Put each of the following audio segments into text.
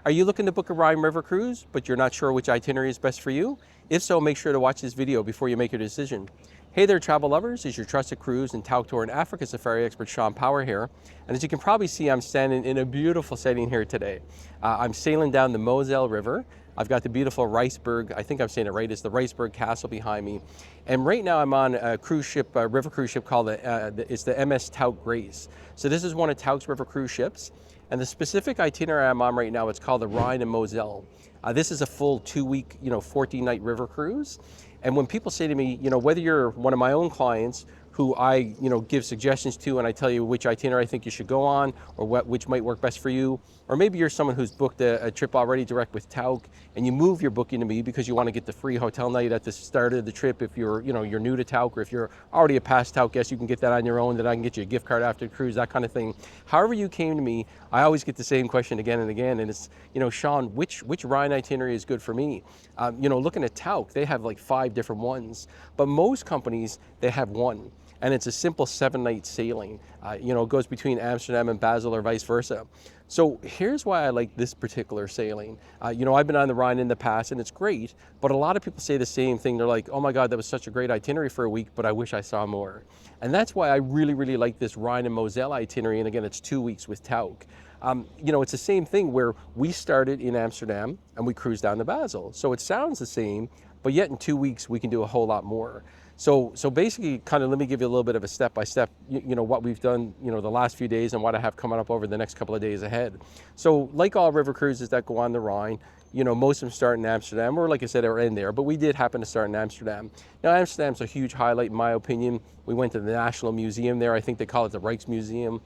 Are you looking to book a Rhine River Cruise, but you're not sure which itinerary is best for you? If so, make sure to watch this video before you make your decision. Hey there, travel lovers. It's your trusted cruise and Tauck tour and Africa safari expert, Shawn Power here. And as you can probably see, I'm standing in a beautiful setting here today. I'm sailing down the Moselle River. I've got the beautiful Riceberg, I think I'm saying it right, it's the Riceberg Castle behind me. And right now I'm on a cruise ship, a river cruise ship called it's the MS Tauck Grace. So this is one of Tauck's river cruise ships. And the specific itinerary I'm on right now, it's called the Rhine and Moselle. This is a full 2-week, 14-night river cruise. And when people say to me, whether you're one of my own clients who I, give suggestions to and I tell you which itinerary I think you should go on or which might work best for you, or maybe you're someone who's booked a trip already direct with Tauck and you move your booking to me because you want to get the free hotel night at the start of the trip if you're, you're new to Tauck, or if you're already a past Tauck guest, you can get that on your own, then I can get you a gift card after the cruise, that kind of thing. However you came to me, I always get the same question again and again, and it's, Shawn, which Rhine itinerary is good for me? Looking at Tauck, they have like 5 different ones, but most companies, they have one. And it's a simple 7-night sailing. It goes between Amsterdam and Basel or vice versa. So here's why I like this particular sailing. I've been on the Rhine in the past and it's great, but a lot of people say the same thing. They're like, oh my God, that was such a great itinerary for a week, but I wish I saw more. And that's why I really, really like this Rhine and Moselle itinerary. And again, it's 2 weeks with Tauck. It's the same thing where we started in Amsterdam and we cruised down to Basel. So it sounds the same, but yet in 2 weeks, we can do a whole lot more. So basically, kind of let me give you a little bit of a step-by-step, what we've done, the last few days and what I have coming up over the next couple of days ahead. So like all river cruises that go on the Rhine, most of them start in Amsterdam, or like I said, are in there, but we did happen to start in Amsterdam. Now, Amsterdam's a huge highlight in my opinion. We went to the National Museum there. I think they call it the Rijksmuseum.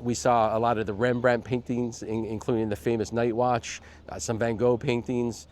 We saw a lot of the Rembrandt paintings, including the famous Night Watch, some Van Gogh paintings.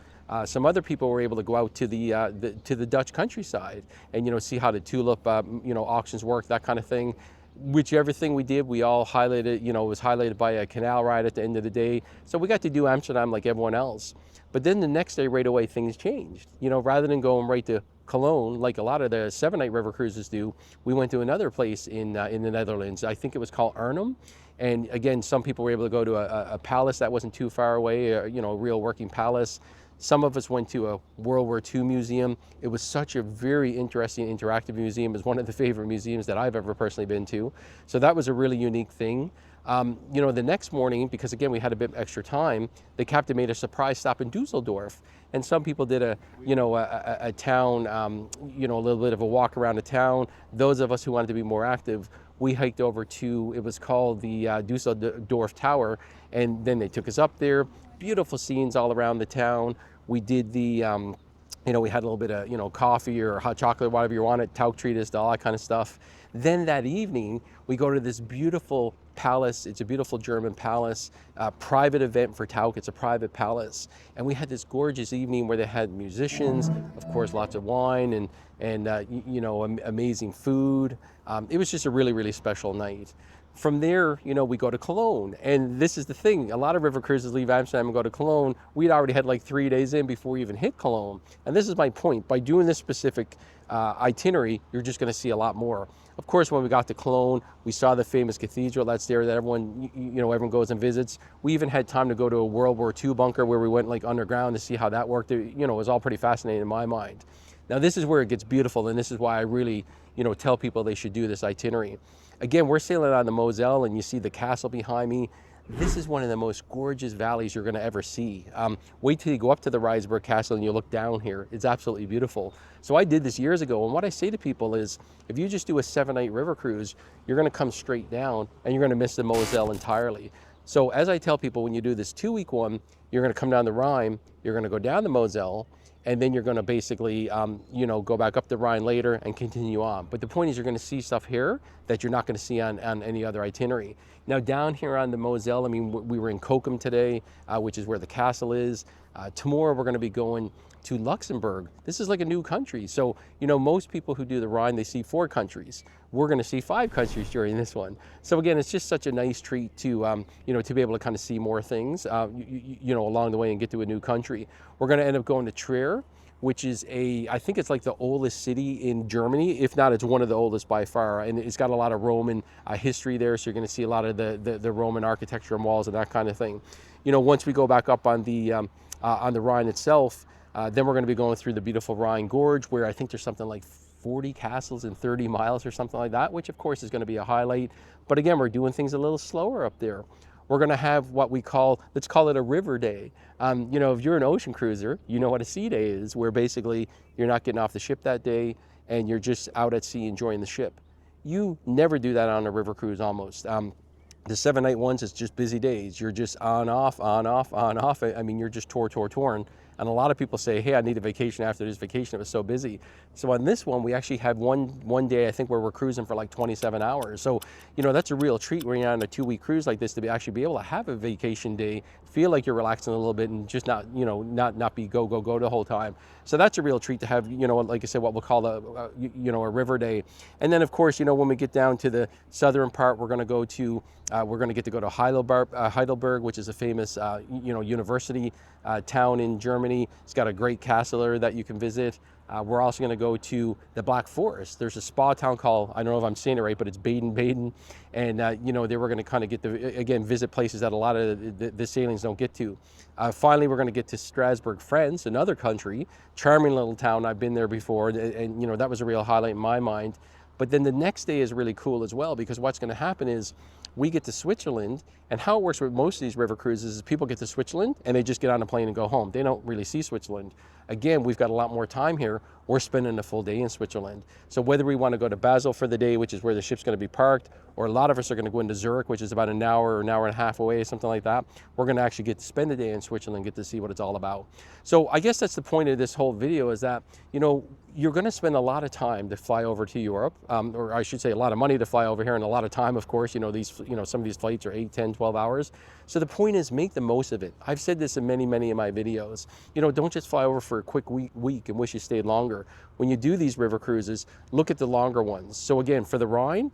Some other people were able to go out to the Dutch countryside and see how the tulip auctions work, that kind of thing. Whichever thing we did, we all highlighted. It was highlighted by a canal ride at the end of the day. So we got to do Amsterdam like everyone else. But then the next day, right away, things changed. Rather than going right to Cologne, like a lot of the 7-night river cruises do, we went to another place in the Netherlands. I think it was called Arnhem. And again, some people were able to go to a palace that wasn't too far away, a real working palace. Some of us went to a World War II museum. It was such a very interesting, interactive museum. It was one of the favorite museums that I've ever personally been to. So that was a really unique thing. The next morning, because again, we had a bit extra time, the captain made a surprise stop in Dusseldorf. And some people did a town, a little bit of a walk around the town. Those of us who wanted to be more active, we hiked over to, it was called the Dusseldorf Tower. And then they took us up there. Beautiful scenes all around the town. We did the, we had a little bit of, coffee or hot chocolate, whatever you wanted, Tauck treat us, all that kind of stuff. Then that evening, we go to this beautiful palace. It's a beautiful German palace, private event for Tauck. It's a private palace. And we had this gorgeous evening where they had musicians, of course, lots of wine and amazing food. It was just a really, really special night. From there, we go to Cologne. And this is the thing. A lot of river cruises leave Amsterdam and go to Cologne. We'd already had like 3 days in before we even hit Cologne. And this is my point. By doing this specific itinerary, you're just going to see a lot more. Of course, when we got to Cologne, we saw the famous cathedral that's there that everyone goes and visits. We even had time to go to a World War II bunker where we went like underground to see how that worked. It was all pretty fascinating in my mind. Now, this is where it gets beautiful, and this is why I really, tell people they should do this itinerary. Again, we're sailing on the Moselle, and you see the castle behind me. This is one of the most gorgeous valleys you're going to ever see. Wait till you go up to the Riceberg Castle and you look down here. It's absolutely beautiful. So I did this years ago, and what I say to people is, if you just do a 7-night river cruise, you're going to come straight down, and you're going to miss the Moselle entirely. So as I tell people, when you do this 2-week one, you're going to come down the Rhine, you're going to go down the Moselle, and then you're going to basically, go back up the Rhine later and continue on. But the point is, you're going to see stuff here that you're not going to see on any other itinerary. Now, down here on the Moselle, we were in Kokum today, which is where the castle is. Tomorrow, we're going to be going to Luxembourg. This is like a new country. So, most people who do the Rhine, they see 4 countries. We're going to see 5 countries during this one. So again, it's just such a nice treat to, to be able to kind of see more things, along the way and get to a new country. We're going to end up going to Trier, which is I think it's like the oldest city in Germany. If not, it's one of the oldest by far. And it's got a lot of Roman history there. So you're going to see a lot of the Roman architecture and walls and that kind of thing. once we go back up on the Rhine itself, then we're going to be going through the beautiful Rhine Gorge, where I think there's something like 40 castles in 30 miles or something like that, which of course is going to be a highlight. But again, we're doing things a little slower up there. We're going to have what we call, let's call it a river day. If you're an ocean cruiser, you know what a sea day is, where basically you're not getting off the ship that day and you're just out at sea enjoying the ship. You never do that on a river cruise almost. The 7-night ones is just busy days. You're just on, off, on, off, on, off. I mean, you're just torn. And a lot of people say, hey, I need a vacation after this vacation. It was so busy. So on this one, we actually had one day, I think, where we're cruising for like 27 hours. So, that's a real treat when you're on a 2-week cruise like this, to actually be able to have a vacation day, feel like you're relaxing a little bit, and just not be go the whole time. So that's a real treat to have, like I said, what we'll call a river day. And then, of course, when we get down to the southern part, we're going to go to get to go to Heidelberg, which is a famous, university town in Germany. It's got a great castle there that you can visit. We're also going to go to the Black Forest. There's a spa town called, I don't know if I'm saying it right, but it's Baden. And, they were going to kind of get to, again, visit places that a lot of the sailings don't get to. Finally, we're going to get to Strasbourg, France, another country, charming little town. I've been there before, and that was a real highlight in my mind. But then the next day is really cool as well, because what's going to happen is we get to Switzerland, and how it works with most of these river cruises is people get to Switzerland and they just get on a plane and go home. They don't really see Switzerland. Again, we've got a lot more time here. We're spending a full day in Switzerland. So whether we want to go to Basel for the day, which is where the ship's going to be parked, or a lot of us are going to go into Zurich, which is about an hour or an hour and a half away, something like that, we're going to actually get to spend a day in Switzerland, get to see what it's all about. So I guess that's the point of this whole video, is that, you're going to spend a lot of time to fly over to Europe, or I should say a lot of money to fly over here, and a lot of time, of course. Some of these flights are 8, 10, 12 hours. So the point is, make the most of it. I've said this in many of my videos. Don't just fly over for a quick week and wish you stayed longer. When you do these river cruises, look at the longer ones. So again, for the Rhine,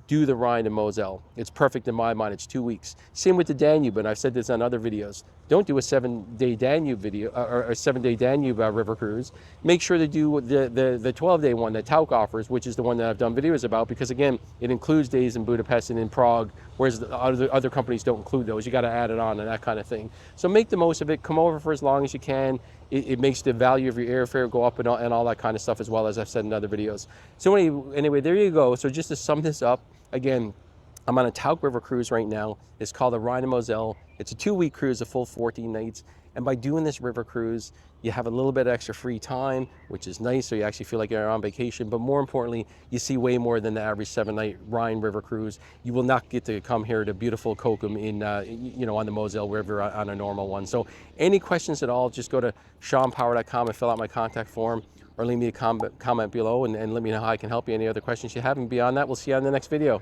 do the Rhine and Moselle. It's perfect in my mind. It's 2 weeks. Same with the Danube, and I've said this on other videos. Don't do a 7-day Danube video or a 7-day Danube river cruise. Make sure to do the 12-day one that Tauck offers, which is the one that I've done videos about, because again, it includes days in Budapest and in Prague, whereas the other companies don't include those. You got to add it on and that kind of thing. So make the most of it. Come over for as long as you can. It makes the value of your airfare go up and all that kind of stuff, as well, as I've said in other videos. So anyway, there you go. So just to sum this up, again, I'm on a Tauck River cruise right now. It's called the Rhine and Moselle. It's a 2-week cruise, a full 14 nights. And by doing this river cruise, you have a little bit of extra free time, which is nice, so you actually feel like you're on vacation. But more importantly, you see way more than the average 7-night Rhine River cruise. You will not get to come here to beautiful Kokum in, on the Moselle River on a normal one. So any questions at all, just go to ShawnPower.com and fill out my contact form, or leave me a comment below and let me know how I can help you. Any other questions you have. And beyond that, we'll see you on the next video.